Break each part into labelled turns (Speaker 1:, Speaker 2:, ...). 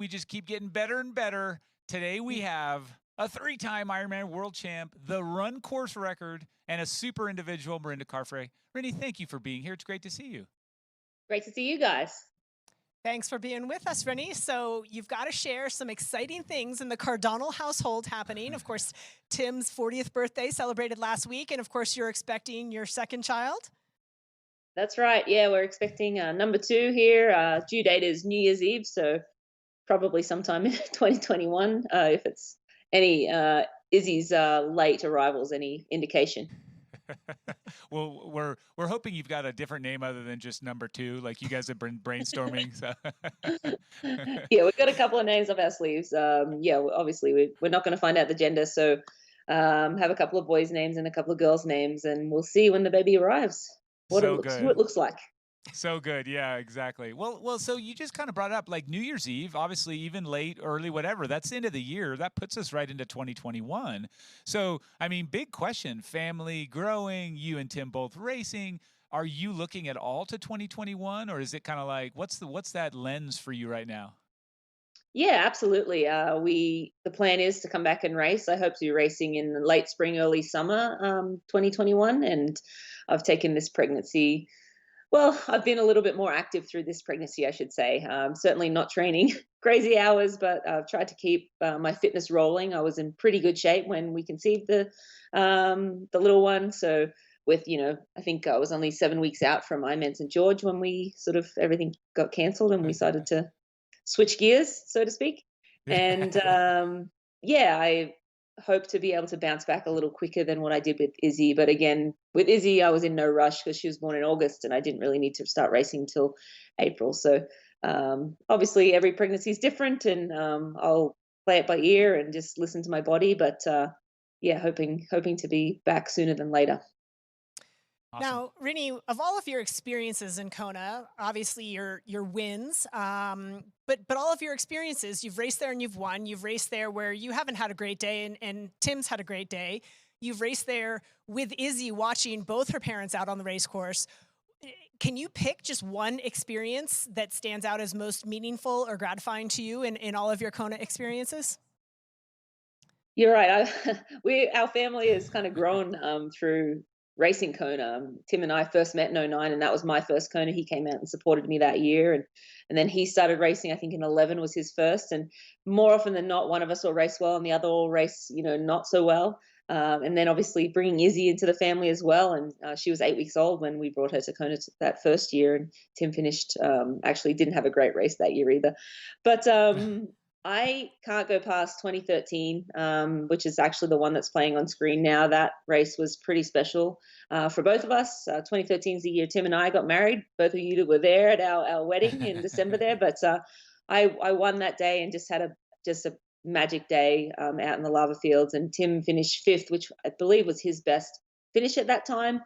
Speaker 1: We just keep getting better and better. Today we have a three-time Ironman world champ, the run course record, and a super individual, Mirinda Carfrae. Rennie, thank you for being here. It's great to see you.
Speaker 2: Great to see you guys.
Speaker 3: Thanks for being with us, Rennie. So you've got to share some exciting things in the Cardonal household happening. Of course, Tim's 40th birthday celebrated last week, and of course, you're expecting your second child.
Speaker 2: That's right. Yeah, we're expecting number two here. Due date is New Year's Eve, so probably sometime in 2021. If it's any Izzy's late arrivals, any indication.
Speaker 1: Well, we're hoping you've got a different name other than just number two, like you guys have been brainstorming. So.
Speaker 2: Yeah, we've got a couple of names up our sleeves. Yeah, obviously we're not going to find out the gender, so have a couple of boys' names and a couple of girls' names, and we'll see when the baby arrives
Speaker 1: So
Speaker 2: who it
Speaker 1: good.
Speaker 2: looks like.
Speaker 1: So good. Yeah, exactly. Well, so you just kind of brought up like New Year's Eve, obviously even late, early, whatever. That's the end of the year. That puts us right into 2021. So, I mean, big question, family growing, you and Tim both racing. Are you looking at all to 2021, or is it kind of like what's that lens for you right now?
Speaker 2: Yeah, absolutely. The plan is to come back and race. I hope to be racing in the late spring, early summer, 2021. And I've taken this pregnancy. Well, I've been a little bit more active through this pregnancy, I should say. Certainly not training crazy hours, but I've tried to keep my fitness rolling. I was in pretty good shape when we conceived the little one. So with I think I was only 7 weeks out from Ironman St George when we sort of everything got cancelled and we decided to switch gears, so to speak. And yeah, I hope to be able to bounce back a little quicker than what I did with Izzy. But again, with Izzy, I was in no rush because she was born in August and I didn't really need to start racing until April. So obviously, every pregnancy is different, and I'll play it by ear and just listen to my body. But yeah, hoping to be back sooner than later.
Speaker 1: Awesome.
Speaker 3: Now, Rini, of all of your experiences in Kona, obviously your wins, but all of your experiences, you've raced there and you've won. You've raced there where you haven't had a great day, and Tim's had a great day. You've raced there with Izzy, watching both her parents out on the race course. Can you pick just one experience that stands out as most meaningful or gratifying to you in all of your Kona experiences?
Speaker 2: You're right. Our family has kind of grown through racing Kona. Tim and I first met in '09, and that was my first Kona. He came out and supported me that year, and then he started racing. I think in '11 was his first, and more often than not, one of us will race well, and the other will race, not so well. And then obviously bringing Izzy into the family as well, and she was 8 weeks old when we brought her to Kona that first year, and Tim finished. Actually, didn't have a great race that year either, but I can't go past 2013, which is actually the one that's playing on screen now. That race was pretty special for both of us. 2013 is the year Tim and I got married. Both of you were there at our wedding in December there, but I won that day and just a magic day out in the lava fields. And Tim finished fifth, which I believe was his best finish at that time.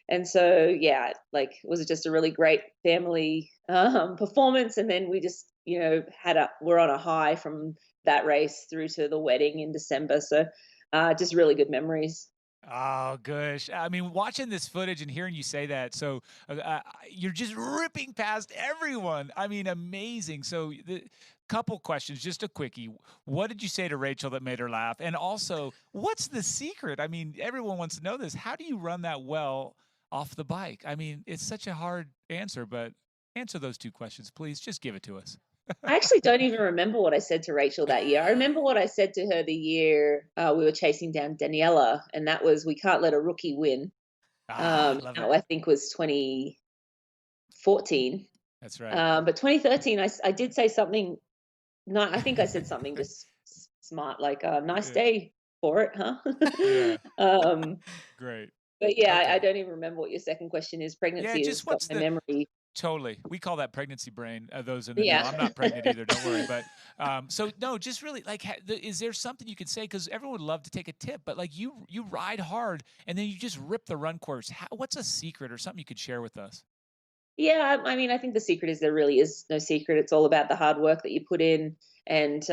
Speaker 2: And so, yeah, like it was just a really great family performance. And then we just, we're on a high from that race through to the wedding in December. So, just really good memories.
Speaker 1: Oh, gosh. I mean, watching this footage and hearing you say that, so you're just ripping past everyone. I mean, amazing. So, the couple questions, just a quickie. What did you say to Rachel that made her laugh? And also, what's the secret? I mean, everyone wants to know this. How do you run that well off the bike? I mean, it's such a hard answer, but answer those two questions, please. Just give it to us.
Speaker 2: I actually don't even remember what I said to Rachel that year. I remember what I said to her the year we were chasing down Daniela, and that was we can't let a rookie win.
Speaker 1: Ah, love it.
Speaker 2: I think was 2014.
Speaker 1: That's right.
Speaker 2: But 2013, I did say something. No, I think I said something just smart, like "nice
Speaker 1: Yeah.
Speaker 2: day for it, huh?"
Speaker 1: Yeah.
Speaker 2: um,
Speaker 1: Great.
Speaker 2: but yeah, I
Speaker 1: Okay.
Speaker 2: don't even remember what your second question is.
Speaker 1: Yeah,
Speaker 2: Pregnancy has
Speaker 1: just
Speaker 2: got
Speaker 1: what's
Speaker 2: my
Speaker 1: the
Speaker 2: memory.
Speaker 1: totally. We call that pregnancy brain, those in the know.
Speaker 2: Yeah.
Speaker 1: I'm not pregnant either, don't worry. But so no, just really like, is there something you could say? Because everyone would love to take a tip, but like you ride hard and then you just rip the run course. What's a secret or something you could share with us?
Speaker 2: Yeah, I mean, I think the secret is there really is no secret. It's all about the hard work that you put in, and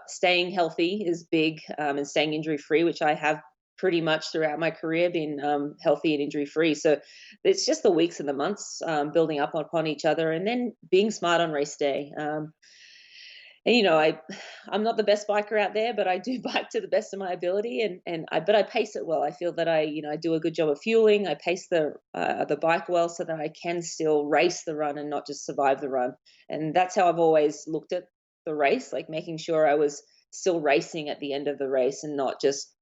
Speaker 2: staying healthy is big, and staying injury free, which I have pretty much throughout my career been healthy and injury free. So it's just the weeks and the months building up upon each other, and then being smart on race day. And I'm not the best biker out there, but I do bike to the best of my ability, but I pace it well. I feel that I do a good job of fueling. I pace the bike well so that I can still race the run and not just survive the run. And that's how I've always looked at the race, like making sure I was still racing at the end of the race and not just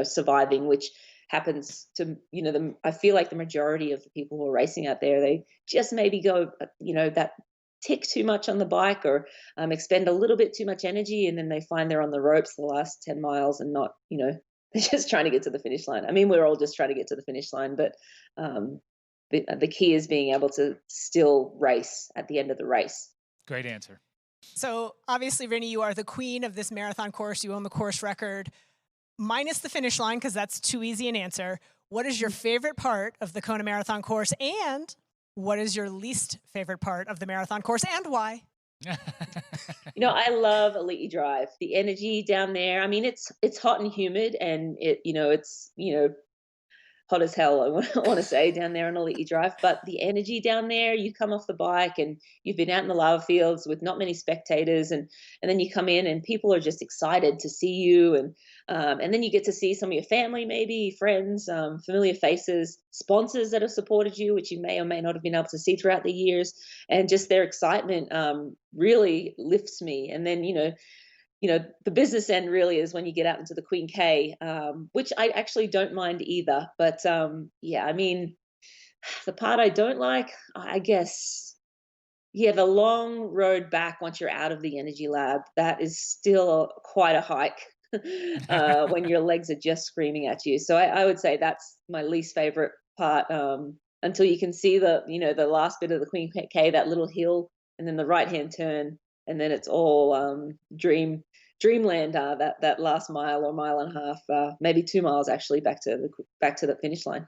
Speaker 2: surviving, which happens to I feel like the majority of the people who are racing out there, they just maybe go that tick too much on the bike, or expend a little bit too much energy, and then they find they're on the ropes the last 10 miles and not they're just trying to get to the finish line. I mean, we're all just trying to get to the finish line, but um, the key is being able to still race at the end of the race.
Speaker 1: Great answer.
Speaker 3: So obviously, Rinny, you are the queen of this marathon course. You own the course record, minus the finish line, because that's too easy an answer. What is your favorite part of the Kona Marathon course, and what is your least favorite part of the marathon course, and why?
Speaker 2: I love Elite Drive. The energy down there. I mean, it's hot and humid, and it's hot as hell, I want to say, down there on Elite Drive. But the energy down there, you come off the bike and you've been out in the lava fields with not many spectators, and then you come in and people are just excited to see you, and then you get to see some of your family, maybe friends, familiar faces, sponsors that have supported you, which you may or may not have been able to see throughout the years, and just their excitement really lifts me. And then the business end really is when you get out into the Queen K, which I actually don't mind either. But yeah, I mean, the part I don't like, I guess, yeah, the long road back once you're out of the energy lab, that is still quite a hike when your legs are just screaming at you. So I would say that's my least favorite part, until you can see the last bit of the Queen K, that little hill, and then the right hand turn, and then it's all dreamland, that last mile or mile and a half, maybe 2 miles actually, back to the finish line.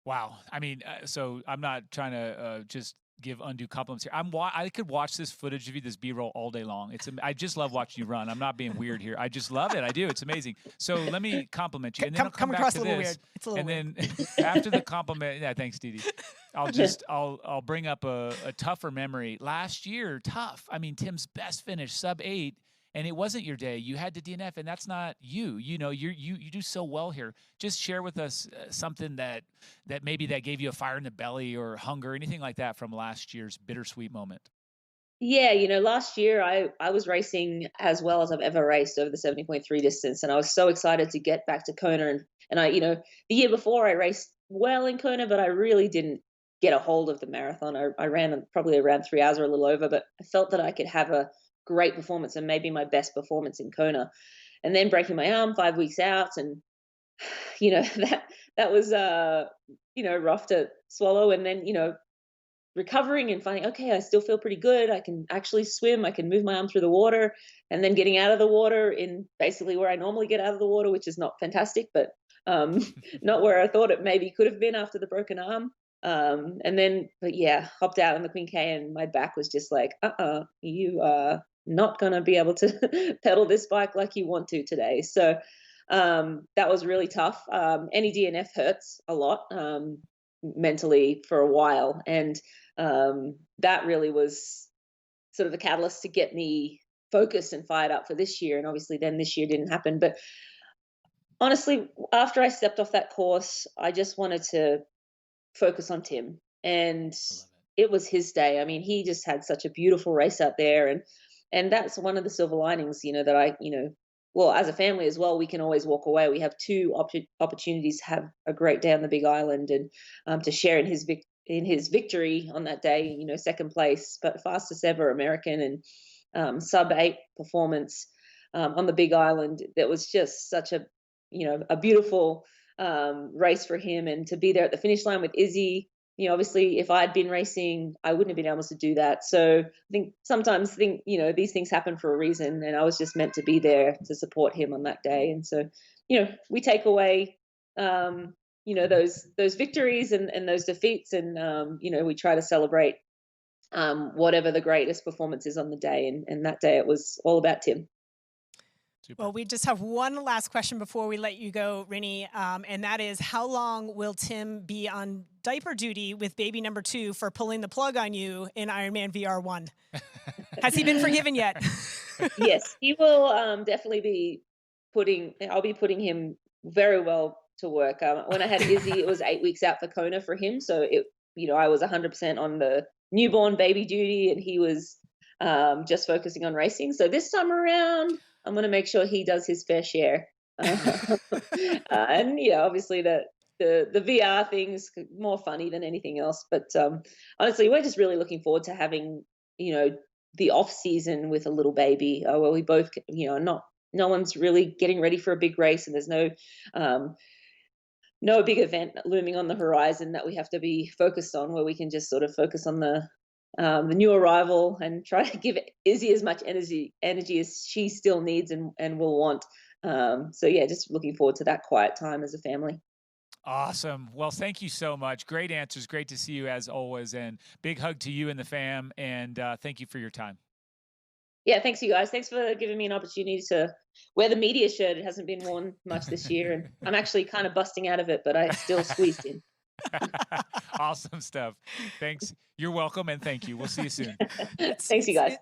Speaker 1: Wow. I mean, so I'm not trying to just give undue compliments here. I could watch this footage of you, this B-roll, all day long. I just love watching you run. I'm not being weird here. I just love it. I do. It's amazing. So let me compliment you, and then I'll come back
Speaker 3: across
Speaker 1: to
Speaker 3: a little
Speaker 1: this.
Speaker 3: weird. It's a little
Speaker 1: And
Speaker 3: weird.
Speaker 1: then after the compliment, yeah, thanks, Dee Dee. I'll bring up a tougher memory. Last year, tough. I mean, Tim's best finish, sub-8. And it wasn't your day. You had to DNF, and that's not you. You do so well here. Just share with us something that maybe that gave you a fire in the belly or hunger, anything like that from last year's bittersweet moment.
Speaker 2: Yeah, last year I was racing as well as I've ever raced over the 70.3 distance, and I was so excited to get back to Kona, and the year before I raced well in Kona, but I really didn't get a hold of the marathon. I ran probably around 3 hours or a little over, but I felt that I could have a great performance, and maybe my best performance in Kona. And then breaking my arm 5 weeks out, and that was rough to swallow. And then recovering and finding, okay, I still feel pretty good. I can actually swim. I can move my arm through the water, and then getting out of the water in basically where I normally get out of the water, which is not fantastic, but not where I thought it maybe could have been after the broken arm. But yeah, hopped out on the Queen K, and my back was just like, you are not going to be able to pedal this bike like you want to today. So that was really tough. Any DNF hurts a lot, mentally, for a while. And that really was sort of the catalyst to get me focused and fired up for this year. And obviously then this year didn't happen. But honestly, after I stepped off that course, I just wanted to focus on Tim. And
Speaker 1: I love
Speaker 2: it was his day. I mean, he just had such a beautiful race out there. And that's one of the silver linings, that well, as a family as well, we can always walk away. We have two opportunities to have a great day on the Big Island, and to share in his victory on that day. Second place, but fastest ever American, and sub-8 performance on the Big Island. That was just such a beautiful race for him, and to be there at the finish line with Izzy. Obviously, if I'd been racing, I wouldn't have been able to do that. So I sometimes think, these things happen for a reason, and I was just meant to be there to support him on that day. And so, we take away, those victories and those defeats, and we try to celebrate whatever the greatest performance is on the day. And that day it was all about Tim.
Speaker 1: Super.
Speaker 3: Well, we just have one last question before we let you go, Rinny, and that is, how long will Tim be on diaper duty with baby number 2 for pulling the plug on you in Ironman VR 1? Has he been forgiven yet?
Speaker 2: Yes, he will definitely be I'll be putting him very well to work. When I had Izzy, it was 8 weeks out for Kona for him. So I was 100% on the newborn baby duty and he was just focusing on racing. So this time around, I'm going to make sure he does his fair share. And yeah, obviously the VR thing's more funny than anything else. But honestly, we're just really looking forward to having, the off season with a little baby, where we both, no one's really getting ready for a big race, and there's no big event looming on the horizon that we have to be focused on. Where we can just sort of focus on the new arrival and try to give Izzy as much energy as she still needs and will want. So yeah, just looking forward to that quiet time as a family.
Speaker 1: Awesome. Well, thank you so much. Great answers. Great to see you as always. And big hug to you and the fam. And thank you for your time.
Speaker 2: Yeah, thanks you guys. Thanks for giving me an opportunity to wear the media shirt. It hasn't been worn much this year, and I'm actually kind of busting out of it, but I still squeezed in.
Speaker 1: Awesome stuff. Thanks. You're welcome. And thank you. We'll see you soon.
Speaker 2: Thanks, you guys.